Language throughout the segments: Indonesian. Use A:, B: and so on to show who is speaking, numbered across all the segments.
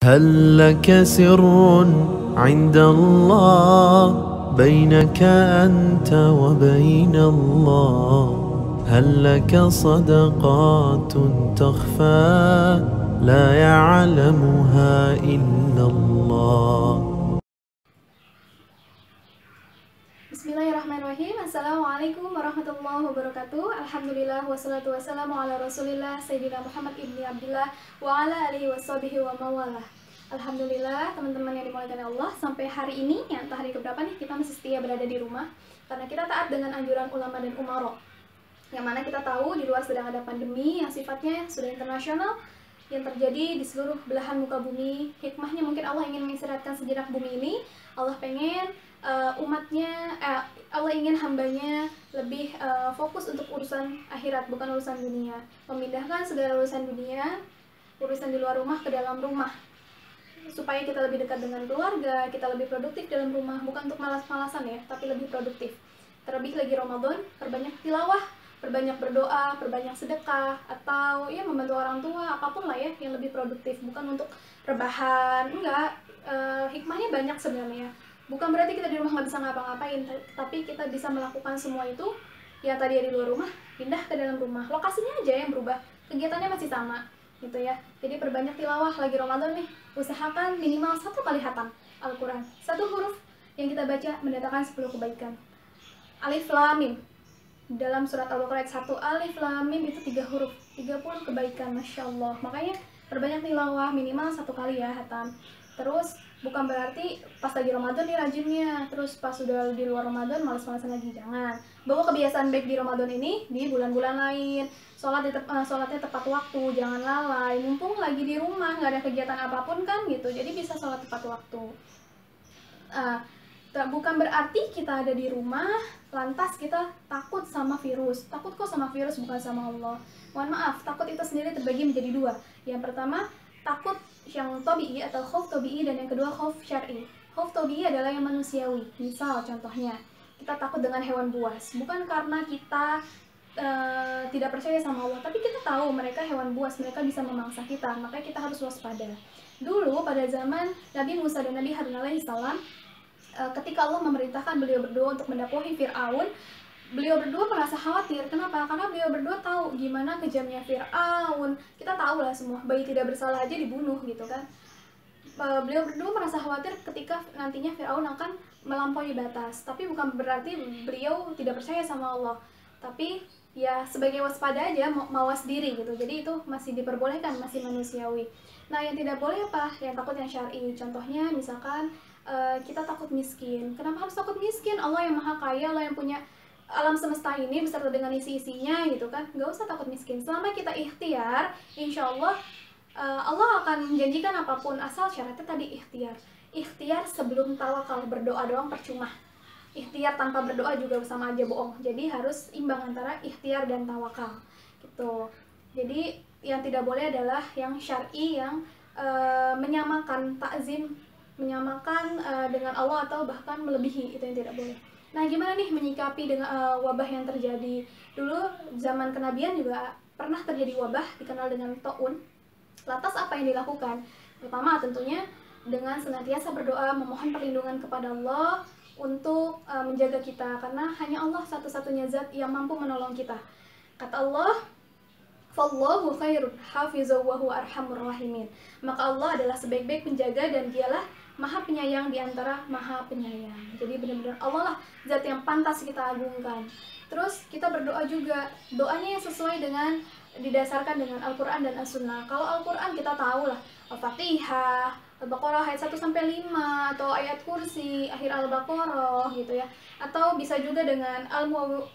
A: هل لك سر عند الله بينك أنت وبين الله؟ هل لك صدقات تخفى لا يعلمها إلا الله؟
B: Bismillahirrahmanirrahim. Assalamualaikum warahmatullahi wabarakatuh. Alhamdulillah wassalatu wassalamu ala rasulillah Sayyidina Muhammad ibni Abdillah wa ala alihi washabihi wa mawalah. Alhamdulillah teman-teman yang dimuliakan Allah, sampai hari ini, ya entah hari keberapa nih, kita masih setia berada di rumah karena kita taat dengan anjuran ulama dan umaro. Yang mana kita tahu di luar sedang ada pandemi yang sifatnya sudah internasional yang terjadi di seluruh belahan muka bumi. Hikmahnya mungkin Allah ingin mengistirahatkan sejenak bumi ini. Allah pengen Allah ingin hambanya lebih fokus untuk urusan akhirat, bukan urusan dunia. Memindahkan segala urusan dunia, urusan di luar rumah ke dalam rumah, supaya kita lebih dekat dengan keluarga, kita lebih produktif dalam rumah, bukan untuk malas-malasan ya, tapi lebih produktif. Terlebih lagi Ramadan, perbanyak tilawah, perbanyak berdoa, perbanyak sedekah, atau ya membantu orang tua, apapun lah ya yang lebih produktif, bukan untuk rebahan. Enggak, hikmahnya banyak sebenarnya. Bukan berarti kita di rumah nggak bisa ngapa-ngapain, tapi kita bisa melakukan semua itu yang tadi di luar rumah, pindah ke dalam rumah. Lokasinya aja yang berubah, kegiatannya masih sama gitu ya. Jadi perbanyak tilawah, lagi Ramadan nih, usahakan minimal 1 kali hatam Al-Quran. 1 huruf yang kita baca mendatangkan 10 kebaikan. Alif Lam Mim, dalam surat Al-Baqarah ayat 1, Alif Lam Mim itu 3 huruf, 30 kebaikan, Masya Allah. Makanya perbanyak tilawah, minimal 1 kali ya hatam. Terus bukan berarti pas lagi Ramadan nih rajinnya, terus pas sudah di luar Ramadan malas-malasan lagi, jangan. Bawa kebiasaan baik di Ramadan ini di bulan-bulan lain. Sholatnya tepat waktu, jangan lalai. Mumpung lagi di rumah, nggak ada kegiatan apapun kan gitu, jadi bisa sholat tepat waktu. Bukan berarti kita ada di rumah lantas kita takut sama virus. Takut kok sama virus, bukan sama Allah. Mohon maaf, takut itu sendiri terbagi menjadi 2. Yang pertama, takut yang tobi'i atau khauf tobi'i, dan yang kedua khauf syar'i. Khauf tobi'i adalah yang manusiawi. Misal contohnya, kita takut dengan hewan buas, bukan karena kita tidak percaya sama Allah, tapi kita tahu mereka hewan buas, mereka bisa memangsa kita, makanya kita harus waspada. Dulu pada zaman Nabi Musa dan Nabi Harun alaihissalam, ketika Allah memerintahkan beliau berdua untuk mendakwahi Fir'aun, beliau berdua merasa khawatir. Kenapa? Karena beliau berdua tahu gimana kejamnya Fir'aun. Kita tahu lah semua, bayi tidak bersalah aja dibunuh gitu kan. Beliau berdua merasa khawatir ketika nantinya Fir'aun akan melampaui batas. Tapi bukan berarti beliau tidak percaya sama Allah, tapi ya sebagai waspada aja, mawas diri gitu. Jadi itu masih diperbolehkan, masih manusiawi. Nah yang tidak boleh apa? Yang takut yang syar'i. Contohnya misalkan kita takut miskin. Kenapa harus takut miskin? Allah yang maha kaya, Allah yang punya alam semesta ini beserta dengan isi-isinya gitu kan. Gak usah takut miskin. Selama kita ikhtiar, insya Allah Allah akan menjanjikan apapun, asal syaratnya tadi ikhtiar. Ikhtiar sebelum tawakal. Berdoa doang percuma. Ikhtiar tanpa berdoa juga sama aja bohong. Jadi harus imbang antara ikhtiar dan tawakal gitu. Jadi yang tidak boleh adalah yang syar'i, yang menyamakan takzim, menyamakan dengan Allah atau bahkan melebihi, itu yang tidak boleh. Nah gimana nih menyikapi dengan wabah yang terjadi? Dulu zaman kenabian juga pernah terjadi wabah dikenal dengan ta'un. Lantas apa yang dilakukan? Pertama tentunya dengan senantiasa berdoa, memohon perlindungan kepada Allah untuk menjaga kita, karena hanya Allah satu-satunya zat yang mampu menolong kita. Kata Allah, "Fallahu khairun hafizan wa huwa arhamur rahimin." Maka Allah adalah sebaik-baik penjaga dan dialah maha penyayang di antara maha penyayang. Jadi benar-benar Allah lah zat yang pantas kita agungkan. Terus kita berdoa juga, doanya yang sesuai dengan didasarkan dengan Al-Quran dan As-Sunnah. Kalau Al-Quran kita tahu lah, Al-Fatihah, Al-Baqarah ayat 1-5, atau ayat kursi, akhir Al-Baqarah gitu ya. Atau bisa juga dengan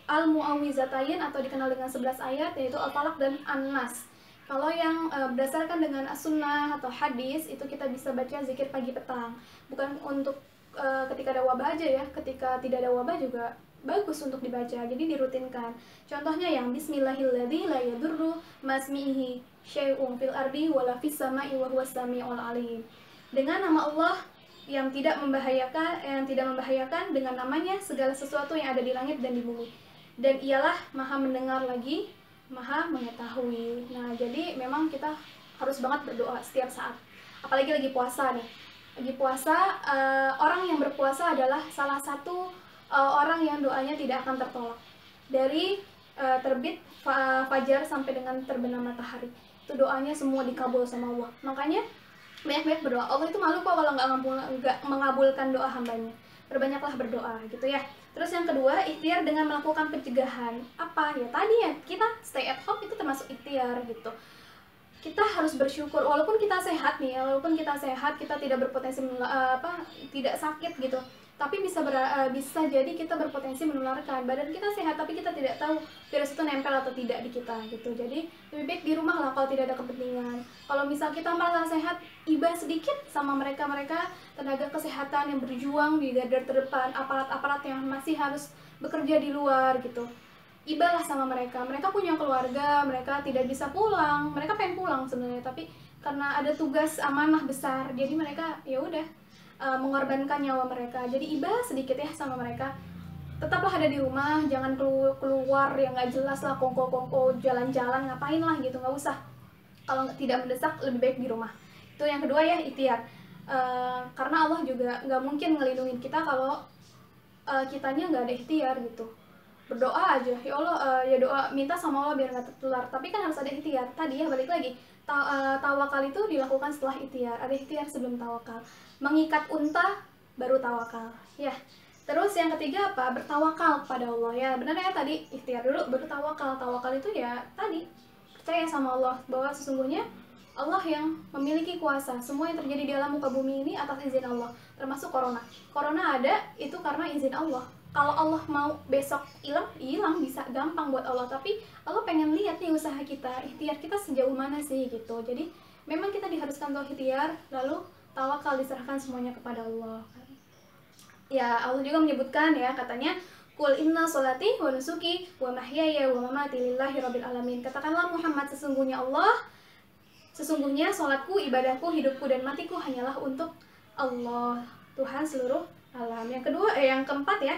B: Al-Mu'awwizatayn atau dikenal dengan 11 ayat, yaitu Al-Falaq dan An-Nas. Kalau yang berdasarkan dengan As-Sunnah atau hadis, itu kita bisa baca zikir pagi petang. Bukan untuk ketika ada wabah aja ya, ketika tidak ada wabah juga bagus untuk dibaca, jadi dirutinkan. Contohnya yang Bismillahilladzi la yadurru masmihi syai'un fil ardi wala fis sama'i wa huwas samiul alim. Dengan nama Allah yang tidak membahayakan, dengan namanya segala sesuatu yang ada di langit dan di bumi. Dan ialah maha mendengar lagi, maha mengetahui. Nah, jadi memang kita harus banget berdoa setiap saat. apalagi lagi puasa nih. Lagi puasa, orang yang berpuasa adalah salah satu orang yang doanya tidak akan tertolak. Dari terbit fajar sampai dengan terbenam matahari, itu doanya semua dikabul sama Allah. Makanya banyak-banyak berdoa. Allah itu malu kok kalau nggak mengabulkan doa hambanya. Berbanyaklah berdoa gitu ya. Terus yang kedua, ikhtiar dengan melakukan pencegahan. Apa ya tadi ya, kita stay at home itu termasuk ikhtiar gitu. Kita harus bersyukur walaupun kita sehat nih, walaupun kita sehat, kita tidak berpotensi tidak sakit gitu, tapi bisa jadi kita berpotensi menularkan. Badan kita sehat tapi kita tidak tahu virus itu nempel atau tidak di kita gitu. Jadi lebih baik di rumah lah kalau tidak ada kepentingan. Kalau misal kita merasa sehat, iba sedikit sama mereka tenaga kesehatan yang berjuang di garda terdepan, aparat-aparat yang masih harus bekerja di luar gitu. Ibalah sama mereka punya keluarga, mereka tidak bisa pulang, mereka pengen pulang sebenarnya, tapi karena ada tugas amanah besar, jadi mereka ya udah mengorbankan nyawa mereka. Jadi iba sedikit ya sama mereka. Tetaplah ada di rumah, jangan keluar yang nggak jelas lah, kongko jalan-jalan ngapain lah gitu, nggak usah. Kalau tidak mendesak lebih baik di rumah. Itu yang kedua ya, ikhtiar. Karena Allah juga nggak mungkin ngelindungin kita kalau kitanya nggak ada ikhtiar gitu. Berdoa aja, ya Allah, ya doa minta sama Allah biar nggak tertular, tapi kan harus ada ikhtiar. Tadi ya balik lagi, tawakal itu dilakukan setelah ikhtiar, ada ikhtiar sebelum tawakal. Mengikat unta baru tawakal ya. Terus yang ketiga apa? Bertawakal kepada Allah ya. Benar ya, tadi ikhtiar dulu baru tawakal. Tawakal itu ya tadi percaya sama Allah bahwa sesungguhnya Allah yang memiliki kuasa. Semua yang terjadi di alam muka bumi ini atas izin Allah, termasuk corona. Corona ada itu karena izin Allah. Kalau Allah mau besok hilang bisa gampang buat Allah, tapi Allah pengen lihat nih usaha kita, ikhtiar kita sejauh mana sih gitu. Jadi memang kita diharuskan untuk ikhtiar, lalu tawakal, diserahkan semuanya kepada Allah. Ya Allah juga menyebutkan ya, katanya Qul inna sholati wa nusuki wa mahyaya wa mamati lillahi rabbil alamin. Katakanlah Muhammad, sesungguhnya sholatku, ibadahku, hidupku dan matiku hanyalah untuk Allah, Tuhan seluruh alam. Yang keempat ya,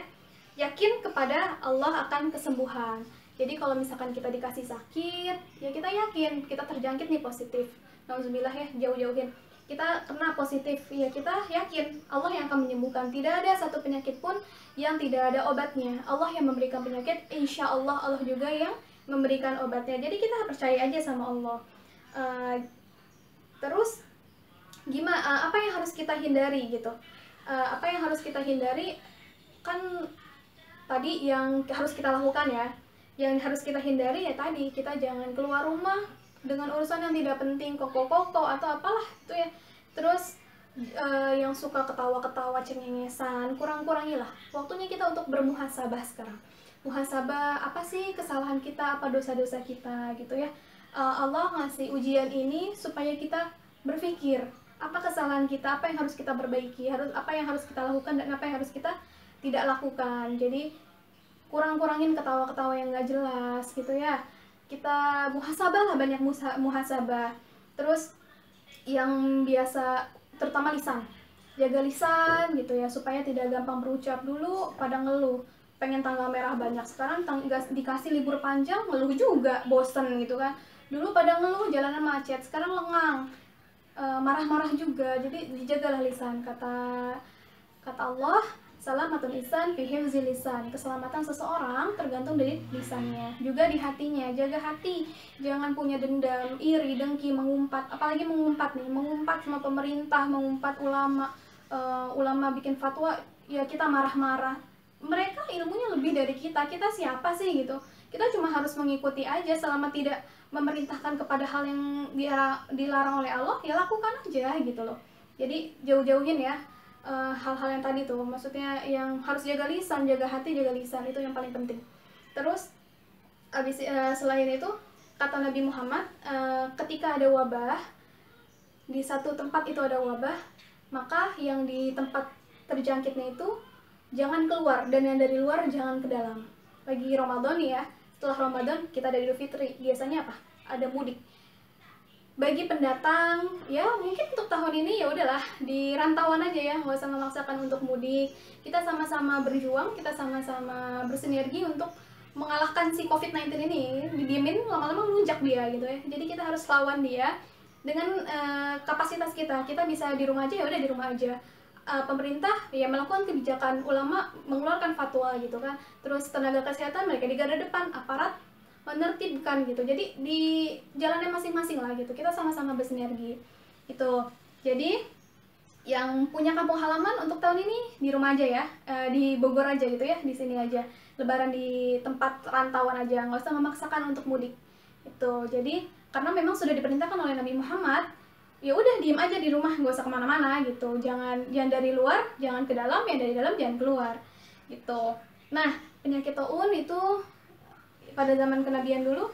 B: yakin kepada Allah akan kesembuhan. Jadi kalau misalkan kita dikasih sakit, ya kita yakin kita terjangkit nih positif. Nauzubillah ya, jauh-jauhin. Kita kena positif, ya kita yakin Allah yang akan menyembuhkan. Tidak ada satu penyakit pun yang tidak ada obatnya. Allah yang memberikan penyakit, insya Allah Allah juga yang memberikan obatnya. Jadi kita percaya aja sama Allah. Terus gimana? Apa yang harus kita hindari gitu? Apa yang harus kita hindari? Kan tadi yang harus kita lakukan ya, yang harus kita hindari ya tadi, kita jangan keluar rumah dengan urusan yang tidak penting, koko atau apalah itu ya. Terus yang suka ketawa-ketawa, cengengesan, kurang-kurangilah. Waktunya kita untuk bermuhasabah sekarang. Muhasabah, apa sih kesalahan kita, apa dosa-dosa kita gitu ya. Allah ngasih ujian ini supaya kita berpikir apa kesalahan kita, apa yang harus kita perbaiki, apa yang harus kita lakukan dan apa yang harus kita tidak lakukan. Jadi kurang-kurangin ketawa-ketawa yang gak jelas gitu ya. Kita muhasabah lah, banyak muhasabah. Terus yang biasa, terutama lisan, jaga lisan gitu ya, supaya tidak gampang berucap. Dulu pada ngeluh pengen tanggal merah banyak, sekarang dikasih libur panjang ngeluh juga, bosen gitu kan. Dulu pada ngeluh jalanan macet, sekarang lengang, marah-marah juga. Jadi dijagalah lisan. Kata Allah, salamatun lisan fi hifzil lisan. Keselamatan seseorang tergantung dari lisannya, juga di hatinya. Jaga hati, jangan punya dendam, iri, dengki, mengumpat. Apalagi mengumpat sama pemerintah, mengumpat ulama bikin fatwa, ya kita marah-marah. Mereka ilmunya lebih dari kita siapa sih gitu. Kita cuma harus mengikuti aja, selama tidak memerintahkan kepada hal yang dilarang oleh Allah, ya lakukan aja gitu loh. Jadi jauh-jauhin ya hal-hal yang tadi tuh, maksudnya yang harus jaga lisan, jaga hati, jaga lisan, itu yang paling penting. Terus selain itu, kata Nabi Muhammad, ketika ada wabah, di satu tempat itu ada wabah, maka yang di tempat terjangkitnya itu jangan keluar, dan yang dari luar jangan ke dalam. Lagi Ramadan ya, setelah Ramadan kita ada Idul Fitri, biasanya apa? Ada mudik. Bagi pendatang, ya mungkin untuk tahun ini ya udahlah di rantauan aja ya, nggak usah memaksakan untuk mudik. Kita sama-sama berjuang, kita sama-sama bersinergi untuk mengalahkan si COVID-19 ini. Didiemin lama-lama melunjak dia gitu ya. Jadi kita harus lawan dia dengan kapasitas kita bisa di rumah aja, ya udah di rumah aja. Pemerintah ya melakukan kebijakan, ulama mengeluarkan fatwa gitu kan, terus tenaga kesehatan mereka di garda depan, aparat menertibkan gitu. Jadi di jalannya masing-masing lah gitu, kita sama-sama bersinergi itu. Jadi yang punya kampung halaman untuk tahun ini di rumah aja ya, di Bogor aja gitu ya, di sini aja, lebaran di tempat rantauan aja, nggak usah memaksakan untuk mudik itu. Jadi karena memang sudah diperintahkan oleh Nabi Muhammad, ya udah diem aja di rumah, nggak usah kemana-mana gitu, jangan dari luar jangan ke dalam, ya dari dalam jangan keluar gitu. Nah, penyakit taun itu pada zaman kenabian dulu,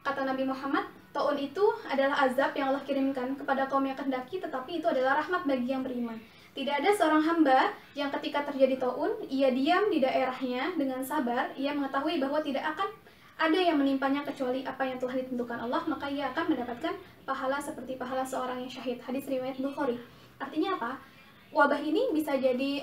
B: kata Nabi Muhammad, taun itu adalah azab yang Allah kirimkan kepada kaum yang kehendaki, tetapi itu adalah rahmat bagi yang beriman. Tidak ada seorang hamba yang ketika terjadi taun, ia diam di daerahnya dengan sabar, ia mengetahui bahwa tidak akan ada yang menimpanya kecuali apa yang telah ditentukan Allah, maka ia akan mendapatkan pahala seperti pahala seorang yang syahid. Hadis riwayat Bukhari. Artinya apa? Wabah ini bisa jadi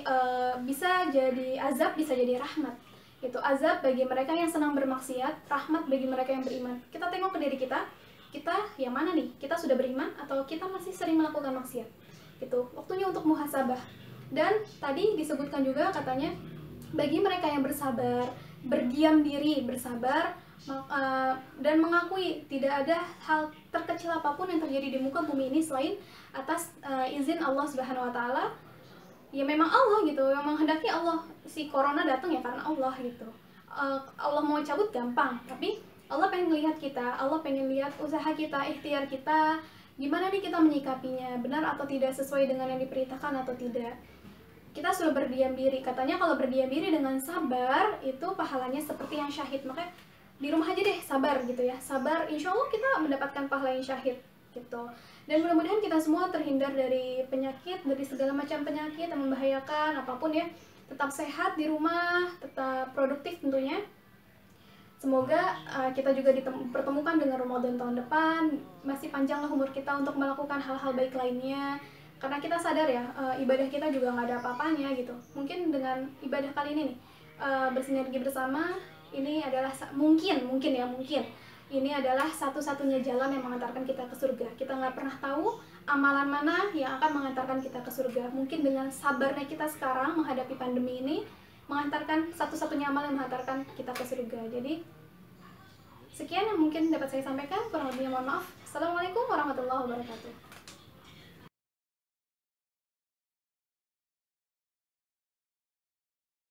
B: azab, bisa jadi rahmat. Itu azab bagi mereka yang senang bermaksiat, rahmat bagi mereka yang beriman. Kita tengok ke diri kita yang mana nih? Kita sudah beriman atau kita masih sering melakukan maksiat? Gitu. Waktunya untuk muhasabah. Dan tadi disebutkan juga katanya bagi mereka yang bersabar, berdiam diri, bersabar, dan mengakui tidak ada hal terkecil apapun yang terjadi di muka bumi ini selain atas izin Allah Subhanahu wa taala. Ya memang Allah gitu, yang menghendaki Allah. Si corona datang ya karena Allah gitu. Allah mau cabut gampang, tapi Allah pengen lihat kita, Allah pengen lihat usaha kita, ikhtiar kita, gimana nih kita menyikapinya, benar atau tidak, sesuai dengan yang diperintahkan atau tidak. Kita sudah berdiam diri, katanya kalau berdiam diri dengan sabar itu pahalanya seperti yang syahid. Makanya di rumah aja deh, sabar gitu ya, sabar, insya Allah kita mendapatkan pahala yang syahid gitu. Dan mudah-mudahan kita semua terhindar dari penyakit, dari segala macam penyakit yang membahayakan apapun ya. Tetap sehat di rumah, tetap produktif tentunya. Semoga kita juga dipertemukan dengan Ramadan tahun depan, masih panjanglah umur kita untuk melakukan hal-hal baik lainnya. Karena kita sadar ya, ibadah kita juga nggak ada apa-apanya gitu. Mungkin dengan ibadah kali ini nih, bersinergi bersama, ini adalah mungkin ini adalah satu-satunya jalan yang mengantarkan kita ke surga. Kita nggak pernah tahu amalan mana yang akan mengantarkan kita ke surga. Mungkin dengan sabarnya kita sekarang menghadapi pandemi ini, mengantarkan satu-satunya amal yang mengantarkan kita ke surga. Jadi sekian yang mungkin dapat saya sampaikan, kurang lebihnya mohon maaf. Assalamualaikum warahmatullahi wabarakatuh.